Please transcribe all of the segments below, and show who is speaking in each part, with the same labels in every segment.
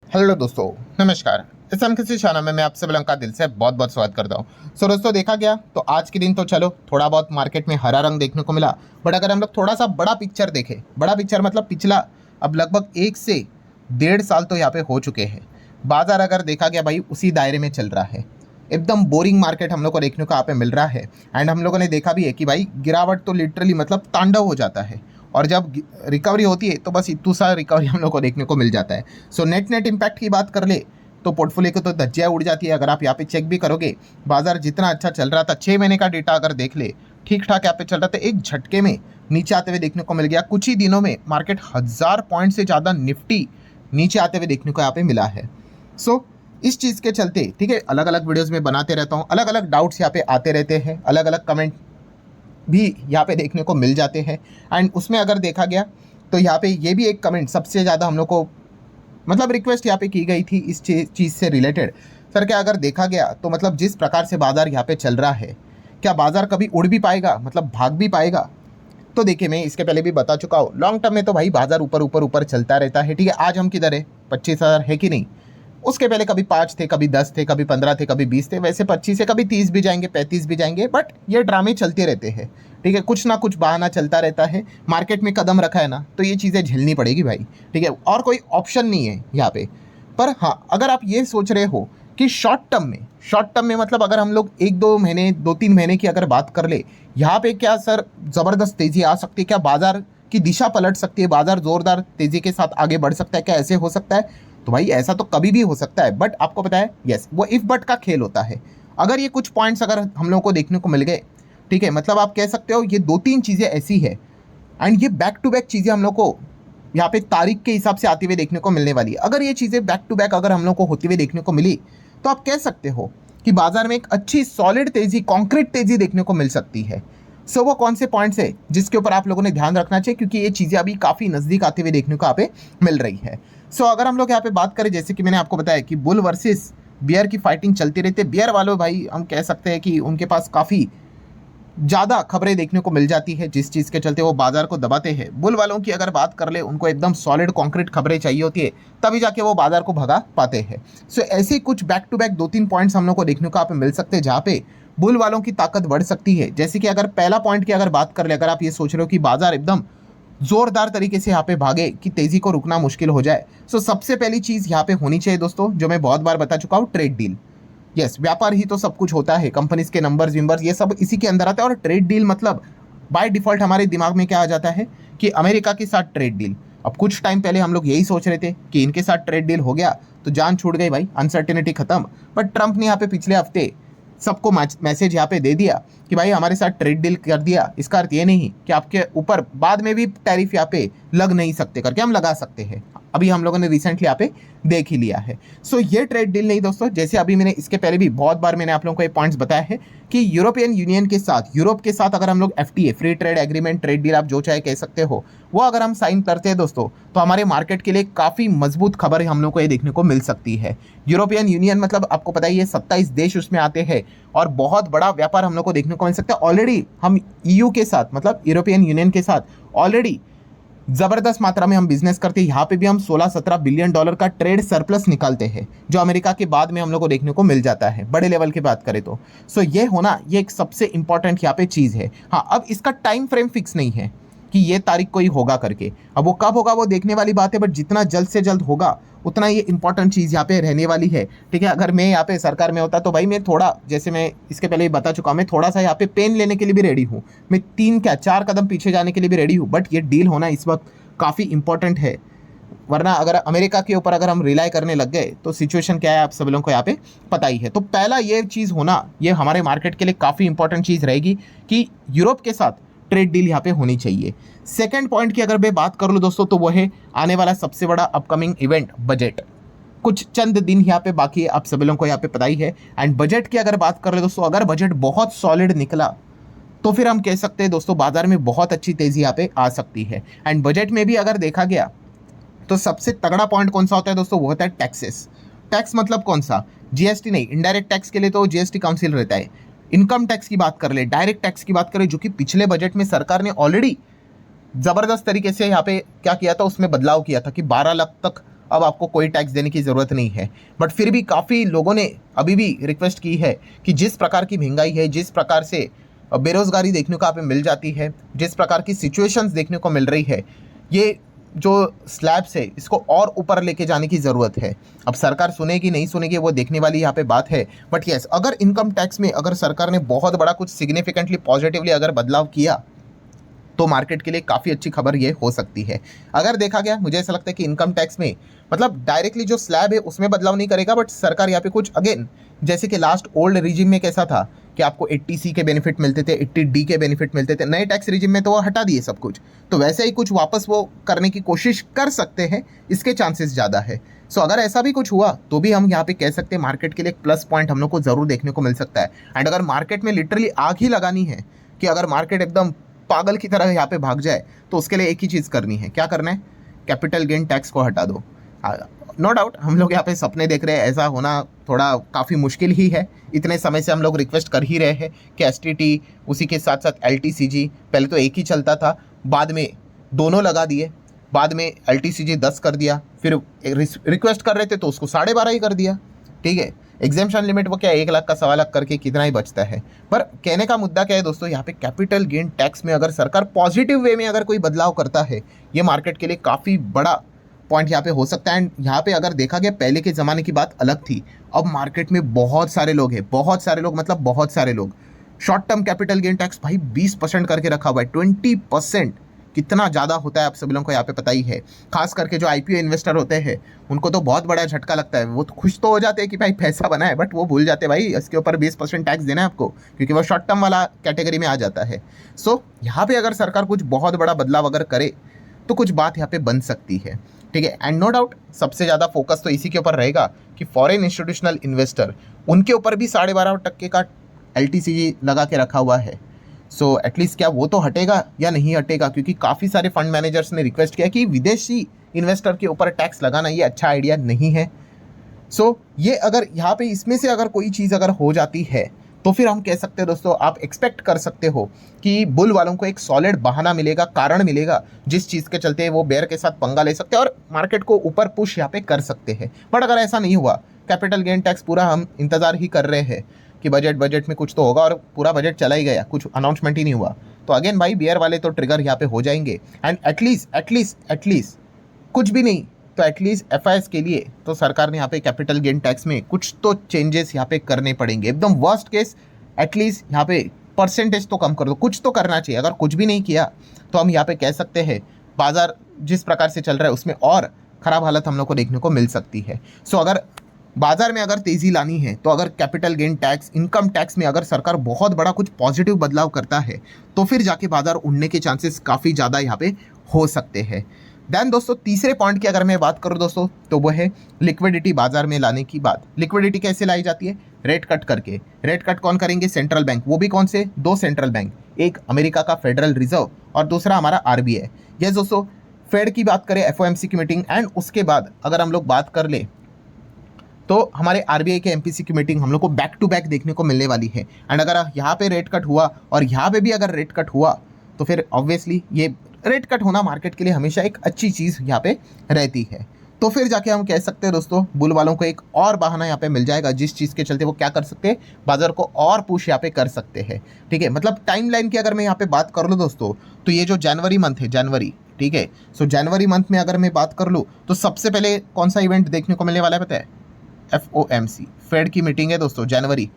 Speaker 1: Hello दोस्तों, नमस्कार। इस किसी चैनल में मैं आप सब लोगों का दिल से बहुत बहुत स्वागत करता हूँ। सो दोस्तों, देखा गया तो आज के दिन तो चलो थोड़ा बहुत मार्केट में हरा रंग देखने को मिला। बट अगर हम लोग थोड़ा सा बड़ा पिक्चर देखें, बड़ा पिक्चर मतलब पिछला अब लगभग 1 से 1.5 साल तो यहाँ पे हो चुके हैं। बाजार अगर देखा गया भाई उसी दायरे में चल रहा है। एकदम बोरिंग मार्केट हम लोग को देखने को यहाँ पे मिल रहा है। एंड हम लोगों ने देखा भी है कि भाई गिरावट तो लिटरली मतलब तांडव हो जाता है। और जब रिकवरी होती है तो बस इतू सा रिकवरी हम लोग को देखने को मिल जाता है। सो नेट इम्पैक्ट की बात कर ले तो पोर्टफोलियो की तो धज्जियाँ उड़ जाती है। अगर आप यहाँ पे चेक भी करोगे, बाजार जितना अच्छा चल रहा था 6 महीने का डेटा अगर देख ले, ठीक ठाक यहाँ पे चल रहा था, एक झटके में नीचे आते हुए देखने को मिल गया। कुछ ही दिनों में मार्केट 1000 पॉइंट से ज़्यादा निफ्टी नीचे आते हुए देखने को यहाँ पे मिला है। सो इस चीज़ के चलते ठीक है, अलग अलग वीडियोज़ में बनाते रहता हूँ, अलग अलग डाउट्स यहाँ पे आते रहते हैं, अलग अलग कमेंट भी यहाँ पे देखने को मिल जाते हैं। एंड उसमें अगर देखा गया तो यहाँ पे ये भी एक कमेंट सबसे ज़्यादा हम लोग को मतलब रिक्वेस्ट यहाँ पे की गई थी इस चीज़ से रिलेटेड। सर क्या अगर देखा गया तो मतलब जिस प्रकार से बाज़ार यहाँ पे चल रहा है, क्या बाज़ार कभी उड़ भी पाएगा, मतलब भाग भी पाएगा? तो देखिए, मैं इसके पहले भी बता चुका हूँ, लॉन्ग टर्म में तो भाई बाज़ार ऊपर ऊपर ऊपर चलता रहता है। ठीक है, आज हम किधर है, 25,000 है कि नहीं? उसके पहले कभी 5 थे, कभी 10 थे, कभी 15 थे, कभी 20 थे, वैसे 25 से कभी 30 भी जाएंगे, 35 भी जाएंगे। बट ये ड्रामे चलते रहते हैं। ठीक है, कुछ ना कुछ बहाना चलता रहता है। मार्केट में कदम रखा है ना, तो ये चीज़ें झेलनी पड़ेगी भाई। ठीक है, और कोई ऑप्शन नहीं है यहाँ पे। पर हाँ, अगर आप ये सोच रहे हो कि शॉर्ट टर्म में मतलब अगर हम लोग 1-2 महीने 2-3 महीने की अगर बात कर ले, यहाँ पे क्या सर ज़बरदस्त तेज़ी आ सकती है? क्या बाजार की दिशा पलट सकती है? बाजार ज़ोरदार तेज़ी के साथ आगे बढ़ सकता है? क्या ऐसे हो सकता है? तो भाई ऐसा तो कभी भी हो सकता है। बट आपको पता है, यस, वो इफ बट का खेल होता है। अगर ये कुछ पॉइंट्स अगर हम लोगों को देखने को मिल गए, ठीक है, मतलब आप कह सकते हो ये 2-3 चीज़ें ऐसी है एंड ये बैक टू बैक चीज़ें हम लोग को यहाँ पे तारीख के हिसाब से आती हुई देखने को मिलने वाली है। अगर ये चीज़ें बैक टू बैक अगर हम लोग को होती हुई देखने को मिली, तो आप कह सकते हो कि बाजार में एक अच्छी सॉलिड तेज़ी, कॉन्क्रीट तेज़ी देखने को मिल सकती है। सो वो कौन से पॉइंट्स है जिसके ऊपर आप लोगों ने ध्यान रखना चाहिए, क्योंकि ये चीज़ें अभी काफ़ी नज़दीक आते हुए देखने को यहाँ पे मिल रही है। सो अगर हम लोग यहाँ पे बात करें, जैसे कि मैंने आपको बताया कि बुल वर्सेस बियर की फाइटिंग चलती रहती है। बियर वालों भाई हम कह सकते हैं कि उनके पास काफ़ी ज़्यादा खबरें देखने को मिल जाती है, जिस चीज़ के चलते वो बाजार को दबाते हैं। बुल वालों की अगर बात कर ले, उनको एकदम सॉलिड कॉन्क्रीट खबरें चाहिए होती है, तभी जाके वो बाजार को भगा पाते हैं। सो ऐसे कुछ बैक टू बैक 2-3 पॉइंट्स हम लोग को देखने को आप मिल सकते हैं, जहाँ पे बुल वालों की ताकत बढ़ सकती है। जैसे कि अगर पहला पॉइंट की अगर बात कर ले, अगर आप ये सोच रहे हो कि बाजार एकदम जोरदार तरीके से यहाँ पे भागे कि तेजी को रुकना मुश्किल हो जाए, सो सबसे पहली चीज़ यहाँ पे होनी चाहिए दोस्तों, जो मैं बहुत बार बता चुका हूँ, ट्रेड डील। यस, व्यापार ही तो सब कुछ होता है। कंपनीज के नंबर्स विंबर्स ये सब इसी के अंदर आते हैं। और ट्रेड डील मतलब बाय डिफॉल्ट हमारे दिमाग में क्या आ जाता है कि अमेरिका के साथ ट्रेड डील। अब कुछ टाइम पहले हम लोग यही सोच रहे थे कि इनके साथ ट्रेड डील हो गया तो जान छूट गई भाई, अनसर्टेनिटी खत्म। बट ट्रंप ने यहाँ पे पिछले हफ्ते सबको मैसेज यहाँ पे दे दिया कि भाई हमारे साथ ट्रेड डील कर दिया, इसका अर्थ ये नहीं कि आपके ऊपर बाद में भी टैरिफ यहाँ पे लग नहीं सकते, करके हम लगा सकते हैं। अभी हम लोगों ने रिसेंटली यहाँ पे देख ही लिया है। सो ये ट्रेड डील नहीं दोस्तों, जैसे अभी मैंने इसके पहले भी बहुत बार मैंने आप लोगों को ये पॉइंट्स बताया है कि यूरोपियन यूनियन के साथ, यूरोप के साथ अगर हम लोग FTA, free trade agreement, trade deal आप जो चाहे कह सकते हो, वो अगर हम साइन करते हैं दोस्तों, तो हमारे मार्केट के लिए काफ़ी मजबूत खबर हम लोग को ये देखने को मिल सकती है। यूरोपियन यूनियन मतलब आपको पता ही है 27 देश उसमें आते हैं और बहुत बड़ा व्यापार हम लोग को देखने को मिल सकता है। ऑलरेडी हम EU के साथ मतलब यूरोपियन यूनियन के साथ ऑलरेडी ज़बरदस्त मात्रा में हम बिजनेस करते हैं। यहाँ पे भी हम 16-17 बिलियन डॉलर का ट्रेड सरप्लस निकालते हैं, जो अमेरिका के बाद में हम लोग को देखने को मिल जाता है बड़े लेवल की बात करें तो। सो ये होना, ये एक सबसे इंपॉर्टेंट यहाँ पे चीज़ है। हाँ, अब इसका टाइम फ्रेम फिक्स नहीं है कि ये तारीख को ही होगा करके। अब वो कब होगा वो देखने वाली बात है, बट जितना जल्द से जल्द होगा उतना ये इंपॉर्टेंट चीज़ यहाँ पे रहने वाली है। ठीक है, अगर मैं यहाँ पे सरकार में होता तो भाई मैं थोड़ा, जैसे मैं इसके पहले ही बता चुका हूँ, मैं थोड़ा सा यहाँ पे पेन लेने के लिए भी रेडी हूँ, मैं 3-4 कदम पीछे जाने के लिए भी रेडी हूँ। बट ये डील होना इस वक्त काफ़ी इंपॉर्टेंट है, वरना अगर अमेरिका के ऊपर अगर हम रिलाई करने लग गए तो सिचुएशन क्या है आप सब लोगों को यहाँ पे पता ही है। तो पहला ये चीज़ होना, ये हमारे मार्केट के लिए काफ़ी इंपॉर्टेंट चीज़ रहेगी कि यूरोप के साथ ट्रेड डील यहाँ पे होनी चाहिए। सेकंड पॉइंट की अगर मैं बात कर लूँ दोस्तों, तो वो है आने वाला सबसे बड़ा अपकमिंग इवेंट, बजट। कुछ चंद दिन यहाँ पे बाकी है, आप सभी लोगों को यहाँ पे पता ही है। एंड बजट की अगर बात कर ले दोस्तों, अगर बजट बहुत सॉलिड निकला तो फिर हम कह सकते हैं दोस्तों बाजार में बहुत अच्छी तेज़ी यहाँ पे आ सकती है। एंड बजट में भी अगर देखा गया तो सबसे तगड़ा पॉइंट कौन सा होता है दोस्तों, वो होता है टैक्सेस। टैक्स मतलब कौन सा, GST नहीं, इनडायरेक्ट टैक्स के लिए तो GST काउंसिल रहता है। इनकम टैक्स की बात कर ले, डायरेक्ट टैक्स की बात करें, जो कि पिछले बजट में सरकार ने ऑलरेडी ज़बरदस्त तरीके से यहाँ पे क्या किया था, उसमें बदलाव किया था कि 12 लाख तक अब आपको कोई टैक्स देने की ज़रूरत नहीं है। बट फिर भी काफ़ी लोगों ने अभी भी रिक्वेस्ट की है कि जिस प्रकार की महंगाई है, जिस प्रकार से बेरोज़गारी देखने को आप मिल जाती है, जिस प्रकार की सिचुएशंस देखने को मिल रही है, ये जो स्लैब्स है इसको और ऊपर लेके जाने की ज़रूरत है। अब सरकार सुनेगी नहीं सुनेगी वो देखने वाली यहाँ पे बात है। बट यस, अगर इनकम टैक्स में अगर सरकार ने बहुत बड़ा कुछ सिग्निफिकेंटली पॉजिटिवली अगर बदलाव किया तो मार्केट के लिए काफ़ी अच्छी खबर ये हो सकती है। अगर देखा गया, मुझे ऐसा लगता है कि इनकम टैक्स में मतलब डायरेक्टली जो स्लैब है उसमें बदलाव नहीं करेगा, बट सरकार यहाँ पे कुछ अगेन जैसे कि लास्ट ओल्ड रिजिम में कैसा था कि आपको 80C के बेनिफिट मिलते थे, 80D के बेनिफिट मिलते थे, नए टैक्स रिजिम में तो वो हटा दिए सब कुछ, तो वैसे ही कुछ वापस वो करने की कोशिश कर सकते हैं, इसके चांसेस ज़्यादा है। सो अगर ऐसा भी कुछ हुआ तो भी हम यहाँ पे कह सकते हैं मार्केट के लिए एक प्लस पॉइंट हम लोग को ज़रूर देखने को मिल सकता है। एंड अगर मार्केट में लिटरली आग ही लगानी है कि अगर मार्केट एकदम पागल की तरह यहाँ पे भाग जाए तो उसके लिए एक ही चीज़ करनी है। क्या करना है? कैपिटल गेन टैक्स को हटा दो। नो डाउट हम लोग यहाँ पे सपने देख रहे हैं, ऐसा होना थोड़ा काफ़ी मुश्किल ही है। इतने समय से हम लोग रिक्वेस्ट कर ही रहे हैं कि एसटीटी उसी के साथ साथ एलटीसीजी, पहले तो एक ही चलता था, बाद में दोनों लगा दिए, बाद में एलटीसीजी 10 कर दिया, फिर रिक्वेस्ट कर रहे थे तो उसको 12.5 ही कर दिया। ठीक है, एग्जाम्पशन लिमिट वो क्या 1 लाख का 1.25 लाख करके कितना ही बचता है। पर कहने का मुद्दा क्या है दोस्तों, यहाँ पे कैपिटल गेन टैक्स में अगर सरकार पॉजिटिव वे में अगर कोई बदलाव करता है, ये मार्केट के लिए काफ़ी बड़ा पॉइंट यहाँ पे हो सकता है। एंड यहाँ पे अगर देखा गया पहले के ज़माने की बात अलग थी, अब मार्केट में बहुत सारे लोग हैं, बहुत सारे लोग मतलब बहुत सारे लोग short term capital gain tax भाई 20% करके रखा हुआ है। 20% कितना ज़्यादा होता है आप सभी लोगों को यहाँ पे पता ही है। खास करके जो आईपीओ इन्वेस्टर होते हैं उनको तो बहुत बड़ा झटका लगता है। वो तो खुश तो हो जाते हैं कि भाई पैसा बना है, बट वो भूल जाते हैं भाई इसके ऊपर 20% टैक्स देना है आपको, क्योंकि वो शॉर्ट टर्म वाला कैटेगरी में आ जाता है। सो यहाँ पे अगर सरकार कुछ बहुत बड़ा बदलाव अगर करे तो कुछ बात यहाँ पे बन सकती है। ठीक है, एंड नो डाउट सबसे ज़्यादा फोकस तो इसी के ऊपर रहेगा कि फॉरेन इंस्टीट्यूशनल इन्वेस्टर, उनके ऊपर भी 12.5% का एलटीसीजी लगा के रखा हुआ है। सो एटलीस्ट क्या वो तो हटेगा या नहीं हटेगा, क्योंकि काफ़ी सारे फंड मैनेजर्स ने रिक्वेस्ट किया कि विदेशी इन्वेस्टर के ऊपर टैक्स लगाना ये अच्छा आइडिया नहीं है। सो ये अगर यहाँ पे इसमें से अगर कोई चीज़ अगर हो जाती है तो फिर हम कह सकते हैं दोस्तों, आप एक्सपेक्ट कर सकते हो कि बुल वालों को एक सॉलिड बहाना मिलेगा, कारण मिलेगा, जिस चीज़ के चलते वो बेयर के साथ पंगा ले सकते हैं और मार्केट को ऊपर पुश यहाँ पे कर सकते हैं। बट अगर ऐसा नहीं हुआ, कैपिटल गेन टैक्स पूरा हम इंतज़ार ही कर रहे हैं कि बजट में कुछ तो होगा, और पूरा बजट चला ही गया, कुछ अनाउंसमेंट ही नहीं हुआ, तो अगेन भाई बियर वाले तो ट्रिगर यहाँ पे हो जाएंगे। एंड एटलीस्ट कुछ भी नहीं तो एटलीस्ट एफआईएस के लिए तो सरकार ने यहाँ पे कैपिटल गेन टैक्स में कुछ तो चेंजेस यहाँ पे करने पड़ेंगे। एकदम वर्स्ट केस एटलीस्ट यहाँ पे परसेंटेज तो कम कर दो, कुछ तो करना चाहिए। अगर कुछ भी नहीं किया तो हम यहाँ पे कह सकते हैं बाजार जिस प्रकार से चल रहा है उसमें और ख़राब हालत हम लोग को देखने को मिल सकती है। सो अगर बाजार में अगर तेज़ी लानी है तो अगर capital gain tax, income tax में अगर सरकार बहुत बड़ा कुछ पॉजिटिव बदलाव करता है तो फिर जाके बाजार उड़ने के चांसेस काफ़ी ज़्यादा यहाँ पे हो सकते हैं। देन दोस्तों तीसरे पॉइंट की अगर मैं बात करूं दोस्तों तो वो है लिक्विडिटी बाजार में लाने की बात। लिक्विडिटी कैसे लाई जाती है? रेट कट करके। रेट कट कौन करेंगे? Central bank. वो भी कौन से? 2 सेंट्रल बैंक, एक अमेरिका का फेडरल रिजर्व और दूसरा हमारा आरबीआई। यस दोस्तों, फेड की बात करें एफओएमसी की मीटिंग, एंड उसके बाद अगर हम लोग बात कर ले तो हमारे आरबीआई के एमपीसी की मीटिंग हम लोग को बैक टू बैक देखने को मिलने वाली है। एंड अगर यहाँ पे रेट कट हुआ और यहाँ पे भी अगर रेट कट हुआ तो फिर ऑब्वियसली ये रेट कट होना मार्केट के लिए हमेशा एक अच्छी चीज़ यहाँ पे रहती है। तो फिर जाके हम कह सकते हैं दोस्तों बुल वालों को एक और बहाना यहाँ पे मिल जाएगा, जिस चीज़ के चलते वो क्या कर सकते हैं, बाजार को और पुश यहाँ पे कर सकते हैं। ठीक है, मतलब टाइम लाइन की अगर मैं यहाँ पे बात कर लूँ दोस्तों तो ये जो जनवरी मंथ है, जनवरी, ठीक है, सो जनवरी मंथ में अगर मैं बात कर लूँ तो सबसे पहले कौन सा इवेंट देखने को मिलने वाला है पता है? FOMC फेड की मीटिंग है दोस्तों, जनवरी,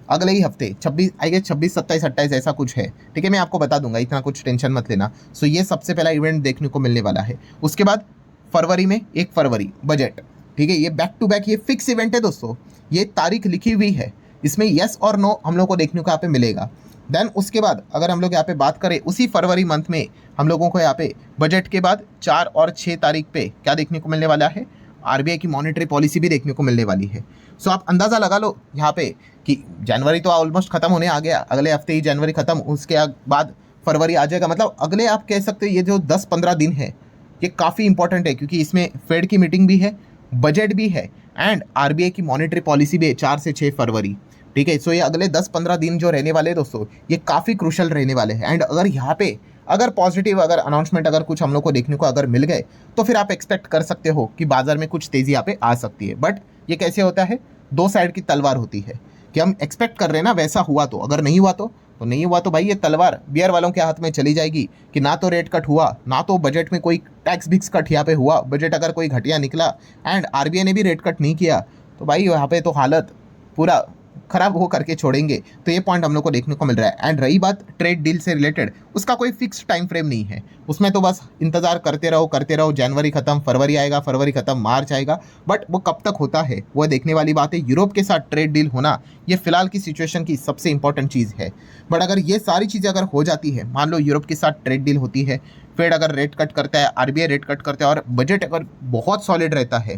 Speaker 1: अगले ही हफ्ते 26 आई गेस 26, 27, 28 ऐसा कुछ है। ठीक है, मैं आपको बता दूंगा, इतना कुछ टेंशन मत लेना। सो ये सबसे पहला इवेंट देखने को मिलने वाला है। उसके बाद फरवरी में 1 फरवरी बजट। ठीक है, ये बैक टू बैक ये फिक्स इवेंट है दोस्तों, ये तारीख लिखी हुई है, इसमें येस और नो हम लोग को देखने को यहाँ पे मिलेगा। देन उसके बाद अगर हम लोग यहाँ पे बात करें उसी फरवरी मंथ में हम लोगों को यहाँ पे बजट के बाद 4 और 6 तारीख पे क्या देखने को मिलने वाला है? आरबीआई की मॉनेटरी पॉलिसी भी देखने को मिलने वाली है। सो आप अंदाज़ा लगा लो यहाँ पे कि जनवरी तो ऑलमोस्ट ख़त्म होने आ गया, अगले हफ्ते ही जनवरी ख़त्म, उसके बाद फरवरी आ जाएगा। मतलब अगले आप कह सकते हो ये जो 10-15 दिन है ये काफ़ी इंपॉर्टेंट है, क्योंकि इसमें फेड की मीटिंग भी है, बजट भी है, एंड आरबीआई की मॉनेटरी पॉलिसी भी है 4 से 6 फरवरी। ठीक है, सो ये अगले 10-15 दिन जो रहने वाले हैं दोस्तों ये काफ़ी क्रूशल रहने वाले हैं। एंड अगर यहाँ पे अगर पॉजिटिव अगर अनाउंसमेंट अगर कुछ हम लोग को देखने को अगर मिल गए तो फिर आप एक्सपेक्ट कर सकते हो कि बाजार में कुछ तेजी यहाँ पे आ सकती है। बट ये कैसे होता है, दो साइड की तलवार होती है कि हम एक्सपेक्ट कर रहे हैं ना वैसा हुआ तो, अगर नहीं हुआ तो नहीं हुआ तो भाई ये तलवार बियर वालों के हाथ में चली जाएगी कि ना तो रेट कट हुआ, ना तो बजट में कोई टैक्स बिक्स कट यहाँ पे हुआ, बजट अगर कोई घटिया निकला एंड आरबीआई ने भी रेट कट नहीं किया तो भाई यहाँ पे तो हालत पूरा खराब हो करके छोड़ेंगे। तो ये पॉइंट हम लोग को देखने को मिल रहा है। एंड रही बात ट्रेड डील से रिलेटेड, उसका कोई फिक्स टाइम फ्रेम नहीं है, उसमें तो बस इंतजार करते रहो, जनवरी खत्म फरवरी आएगा, फरवरी खत्म मार्च आएगा, बट वो कब तक होता है वो देखने वाली बात है। यूरोप के साथ ट्रेड डील होना ये फिलहाल की सिचुएशन की सबसे इंपॉर्टेंट चीज़ है। बट अगर ये सारी चीज़ें अगर हो जाती है, मान लो यूरोप के साथ ट्रेड डील होती है, फेड अगर रेट कट करता है, आरबीआई रेट कट करता है और बजट अगर बहुत सॉलिड रहता है,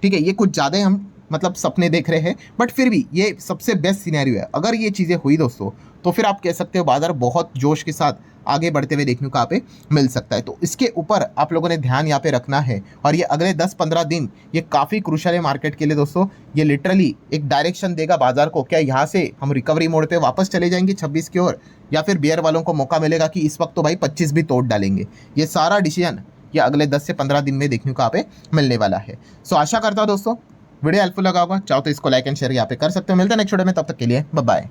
Speaker 1: ठीक है, ये कुछ ज़्यादा हम मतलब सपने देख रहे हैं, बट फिर भी ये सबसे बेस्ट सिनेरियो है। अगर ये चीज़ें हुई दोस्तों तो फिर आप कह सकते हो बाजार बहुत जोश के साथ आगे बढ़ते हुए देखने को यहाँ पे मिल सकता है। तो इसके ऊपर आप लोगों ने ध्यान यहाँ पे रखना है और ये अगले 10-15 दिन ये काफ़ी क्रूशल है मार्केट के लिए दोस्तों। ये लिटरली एक डायरेक्शन देगा बाजार को, क्या यहाँ से हम रिकवरी मोड पे वापस चले जाएंगे 26 की ओर, या फिर बियर वालों को मौका मिलेगा कि इस वक्त तो भाई 25 भी तोड़ डालेंगे। ये सारा डिसीजन ये अगले 10 से 15 दिन में देखने को यहाँ पे मिलने वाला है। सो आशा करता हूँ दोस्तों वीडियो हेल्पफुल लगा होगा, चाहो तो इसको लाइक एंड शेयर यहाँ पे कर सकते हो। मिलते हैं नेक्स्ट वीडियो में, तब तक के लिए बाय बाय।